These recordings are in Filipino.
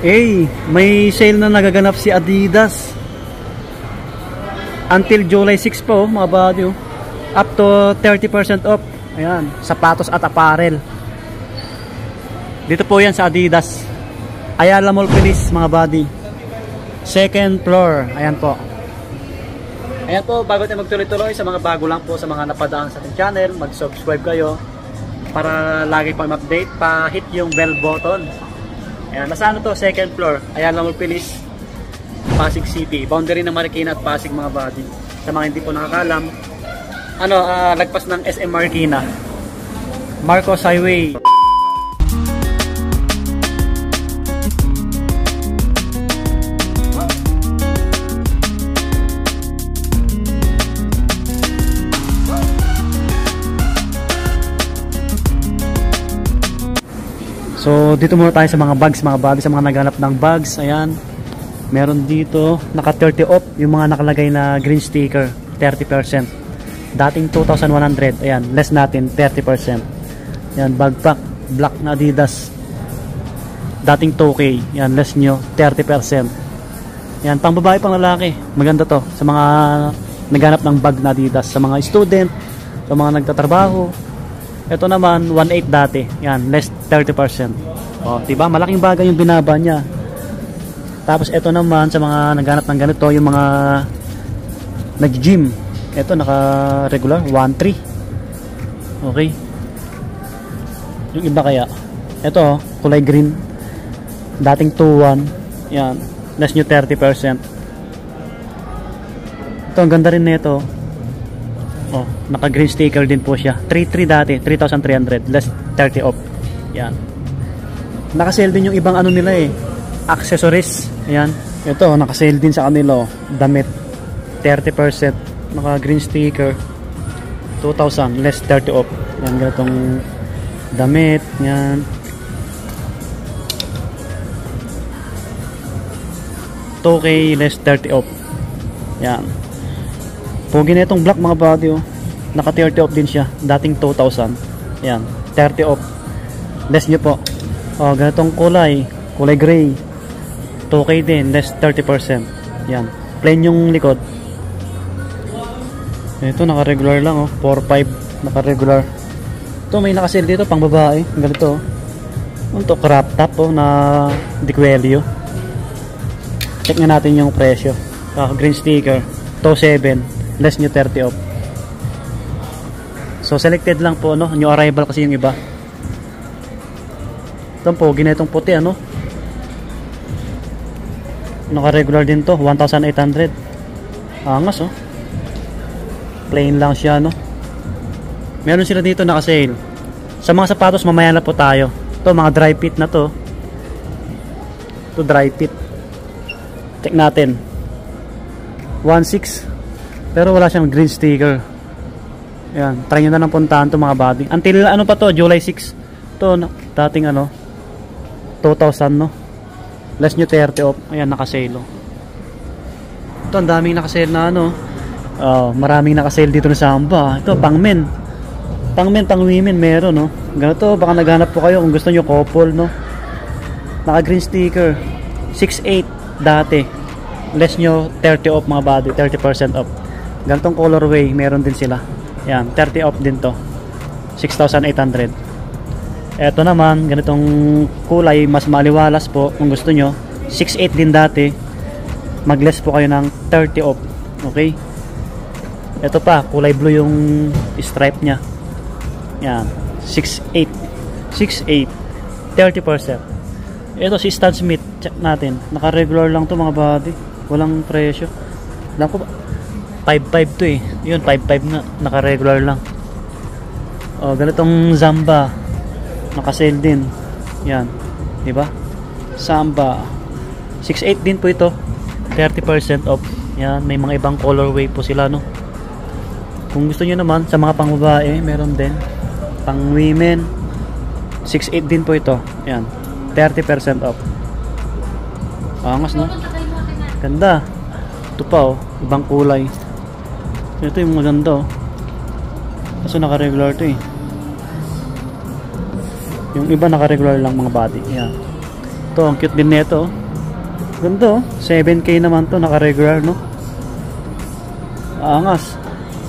May sale na nagaganap si Adidas. Until July 6 po, mga buddy. Up to 30% off. Ayan, sapatos at apparel. Dito po yan sa Adidas. Ayala Mall Police, mga buddy. Second floor. Ayan po. Ayan po, bago tayo magtuloy-tuloy, sa mga bago lang po, sa mga napadaan sa ating channel, mag-subscribe kayo para lagi pa update, pa-hit yung bell button. Ayan, nasa ano to? Second floor. Ayala Mall Police, Pasig City. Boundary ng Marikina at Pasig, mga buddy. Sa mga hindi po nakakalam, lagpas ng SM Marikina, Marcos Highway. So dito muna tayo sa mga bags, mga buddy, sa mga naghanap ng bags. Ayan, meron dito naka 30 off yung mga nakalagay na green sticker, 30%. Dating 2,100, ayan, less natin 30%. Ayan, backpack black na Adidas, dating 2K, ayan, less nyo 30%. Ayan, pang babae, pang lalaki, maganda to sa mga naghanap ng bag na Adidas, sa mga student, sa mga nagtatrabaho. Ito naman 1.8 dati, ayan, less 30%. O, diba, malaking bagay yung binaba niya. Tapos ito naman sa mga naghanap ng ganito, yung mga nag-gym, ito naka regular 1.3. Okay, yung iba kaya ito kulay green, dating 2.1, yan, less nyo 30%. Ito ang ganda rin nito. Oh, naka green sticker din po siya, 3.3 dati, 3,300, less 30 off. Yan, naka-sale din yung ibang ano nila accessories. Ayan, ito naka-sale din sa kanila, damit 30%, naka green sticker, 2,000, less 30 off. Yan, ganitong damit, yan, 2K, less 30 off. Yan, pogi na itong black, mga buddy. Naka 30 off din siya, dating 2,000. Yan, 30 off, less nyo po. Ganitong kulay gray, 2K din, less 30%. Yan, plain yung likod. Ito naka regular lang, 4.5, naka regular. Ito may naka-sale dito pang babae, ganito. Ito crop top na Diquelio. Check nga natin yung presyo. Green sticker, 2.7, less nyo 30 off. So selected lang po, new arrival kasi yung iba. Ito pogi na itong puti, naka regular din to, 1,800. Angas, plain lang siya, meron sila dito naka sale. Sa mga sapatos mamaya na po tayo. Ito mga dry fit na to. Ito dry fit, check natin, 1.6, pero wala siyang green sticker. Ayan, try nyo na lang puntahan to, mga buddy. Until pa to, July 6 to, dating 2,000, less nyo 30 off. Ayan, naka-sale. Ito, ang daming naka-sale na maraming naka-sale dito na Samba. Ito, pang men, pang women meron, ganito, baka naghanap po kayo kung gusto nyo couple, naka green sticker, 6.8 dati, less nyo 30 off, mga buddy, 30% off. Ganitong colorway meron din sila. Yan, 30 off din to, 6,800. Eto naman, ganitong kulay, mas maliwalas po kung gusto nyo, 6.8 din dati, mag-less po kayo ng 30 off. Okay, eto pa, kulay blue yung stripe nya. Yan, 6.8, 30%. Eto si Stan Smith, check natin, naka regular lang to, mga buddy, walang presyo. Alam ko ba 5.5 to yun, 5.5 nga, naka regular lang. Ganitong Zamba, naka-sale din. Yan, diba? Samba, 6.8 din po ito, 30% off. Yan, may mga ibang colorway po sila, Kung gusto nyo naman, sa mga pang babae, meron din. Pang women, 6.8 din po ito. Yan, 30% off. Angas, ganda. Ito pa, ibang kulay. Ito yung maganda, kaso naka regular to Yung iba naka regular lang, mga body. Yan, Ito, ang cute din nito. Ganda, 7K naman to, naka-regular, no? Angas.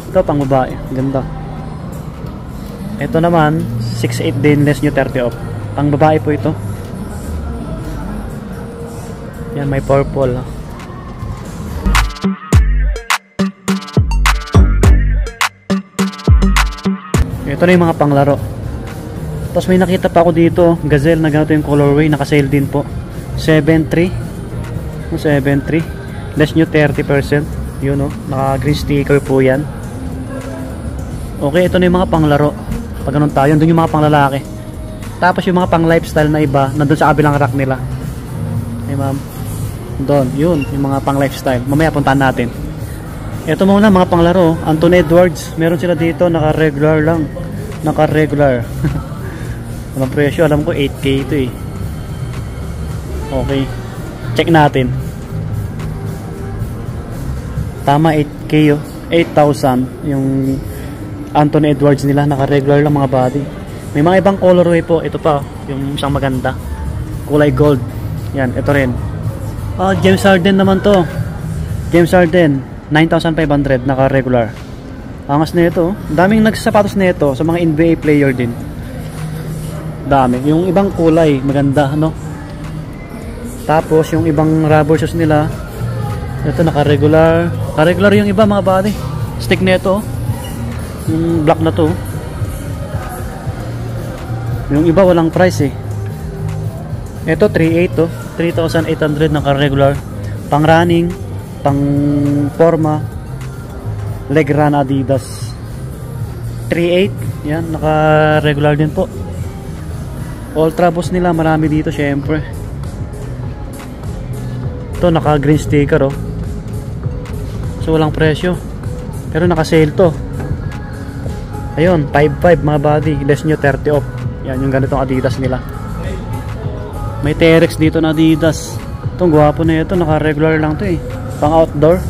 Ito, pang babae. Ganda. Ito naman, 6'8 din, less nyo 30 off. Pang babae po ito. Yan, may purple. Ito na yung mga panglaro. Tapos may nakita pa ako dito, Gazelle na ganito yung colorway, naka-sale din po. 7.3. 7.3. Less nyo 30%. Yun o, naka-green sticker po yan. Okay, ito na yung mga panglaro. Pag ganun tayo, doon yung mga panglalaki. Tapos yung mga pang-lifestyle na iba, nandun sa kabilang rack nila. Hey ma'am. Doon, yun, yung mga pang-lifestyle. Mamaya puntahan natin. Ito muna mga panglaro. Anton Edwards, meron sila dito, naka-regular lang. Naka-regular. Walang presyo, alam ko 8K ito eh. Okay, check natin. Tama, 8K oh. 8,000 yung Anton Edwards nila, naka-regular lang mga body. May mga ibang colorway po. Ito pa, yung isang maganda, kulay gold. Yan, ito rin. James Harden naman to. James Harden 9,500, naka-regular. Angas na ito. Daming nagsasapatos na ito sa mga NBA player din. Dami. Yung ibang kulay, maganda, no? Tapos, yung ibang rubber shoes nila, ito, naka-regular. Naka-regular yung iba, mga body. Stick na ito. Yung black na to. Yung iba, walang price eh. Ito, 3.8 to. 3,800, naka-regular. Pang running, pang forma, leg run Adidas. 3.8, yan, naka-regular din po. Ultra Boost nila, marami dito syempre. Ito, naka-green sticker oh. So walang presyo. Pero naka-sale to. Ayun, 5.5 mga body, less nyo 30 off. Yan yung ganitong Adidas nila. May T-Rex dito na Adidas. Itong gwapo na ito, naka-regular lang to eh. Pang outdoor.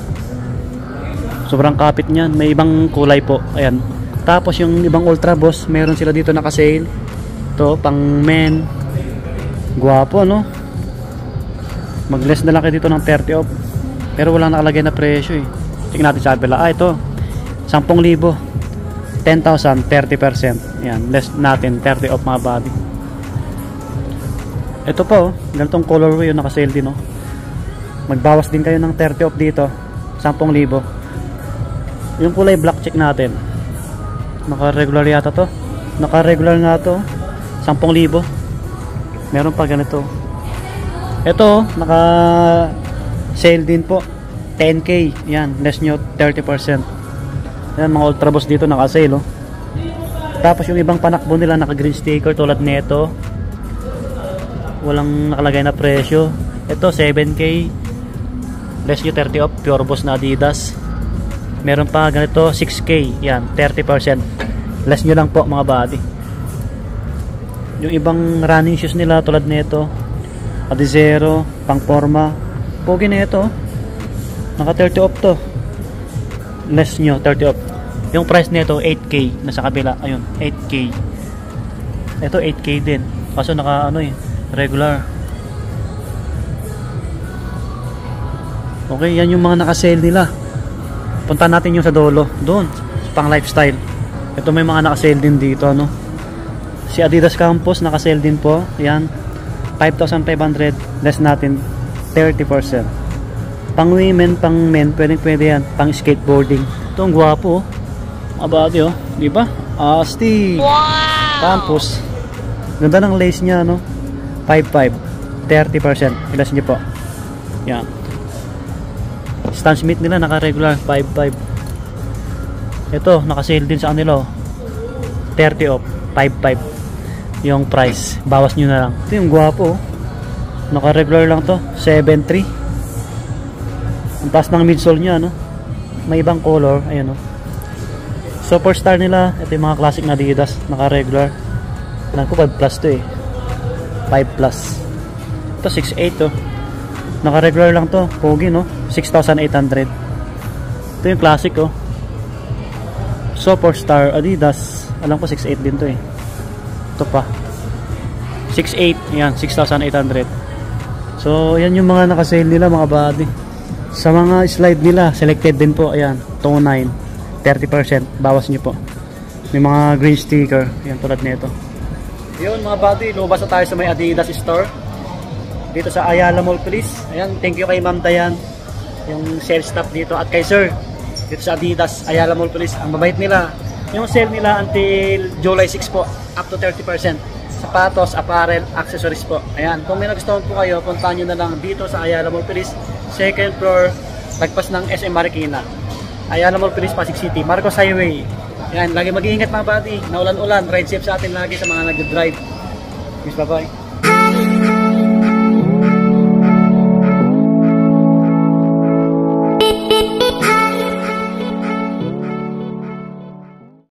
Sobrang kapit niyan. May ibang kulay po. Ayan. Tapos yung ibang Ultra Boost, meron sila dito naka-sale. Ito, pang men. Gwapo, no? Mag-less na lang kayo dito ng 30 off. Pero walang nakalagay na presyo eh. Tingnan natin sa kabila. Ito. 10,000. 10,000, 30%. Yan, less natin, 30 off mga body. Ito po, ganitong colorway yung naka-sale din, no? Magbawas din kayo ng 30 off dito. 10,000. Yung kulay black, check natin. Naka-regular yata to. Naka-regular nga to. 10,000. Meron pa ganito. Ito, naka-sale din po. 10K. Yan, less nyo 30%. Yan, mga Ultra Boost dito naka-sale, oh. Tapos yung ibang panakbo nila naka-green sticker tulad nito. Walang nakalagay na presyo. Ito, 7K. Less nyo 30 off. Pure Boost na Adidas. Meron pa ganito, 6K. Yan, 30%. Less nyo lang po mga body. Yung ibang running shoes nila tulad nito, Adizero, pang forma. Pogi na ito. Naka 30 off to. Less nyo, 30 off. Yung price nito 8K. Nasa kabila, ayun, 8K. Ito 8K din. Kaso naka ano eh, regular. Okay, yan yung mga naka-sale nila. Punta natin yung sa dulo. Doon, pang lifestyle. Ito may mga naka-sale din dito, no? Si Adidas Campus naka-sale din po. Yan, 5,500. Less natin 30%. Pang women, pang men, pwede yan. Pang skateboarding. Ito ang gwapo, oh. Abadi, oh. Diba? Asti. Wow! Campus. Ganda ng lace niya, no? 5,500. 30%. Ilas niyo po. Yan. Stan Smith nila naka-regular 5,500. Ito, naka-sale din sa kanila, oh. 30 off. 5,500. Yung price. Bawas nyo na lang. Ito yung gwapo, oh. Naka-regular lang to. 7,300. Ang taas ng midsole nya, no? May ibang color. Ayan, oh. Superstar nila. Ito yung mga classic na Adidas. Naka-regular. Alam ko 5 plus to eh. 5 plus. Ito 6,800, oh. Naka-regular lang to. Pogi, no? 6,800. Ito yung classic, oh. Superstar Adidas. Alam ko 6,800 din to eh. Ito pa 6,800. Yan, 6,800. So, yan yung mga naka-sale nila mga buddy. Sa mga slide nila, selected din po. Ayan, tone 9, 30%. Bawas nyo po. May mga green sticker. Ayan, tulad nito. Yun mga buddy, lumabas na tayo sa may Adidas store. Dito sa Ayala Mall Police. Ayan, thank you kay Ma'am Dayan. Yung sales staff dito. At kay Sir. Dito sa Adidas, Ayala Mall Police. Ang mabait nila. Yung sale nila until July 6 po. Up to 30%. Sapatos, apparel, accessories po. Ayan, kung may nagustuhan po kayo, puntahan nyo na lang dito sa Ayala Mall Police, second floor, lagpas ng SM Marikina. Ayala Mall Police, Pasig City, Marcos Highway. Ayan, lagi mag-iingat mga buddy, naulan-ulan, ride safe sa atin lagi sa mga nag-drive. Bye bye.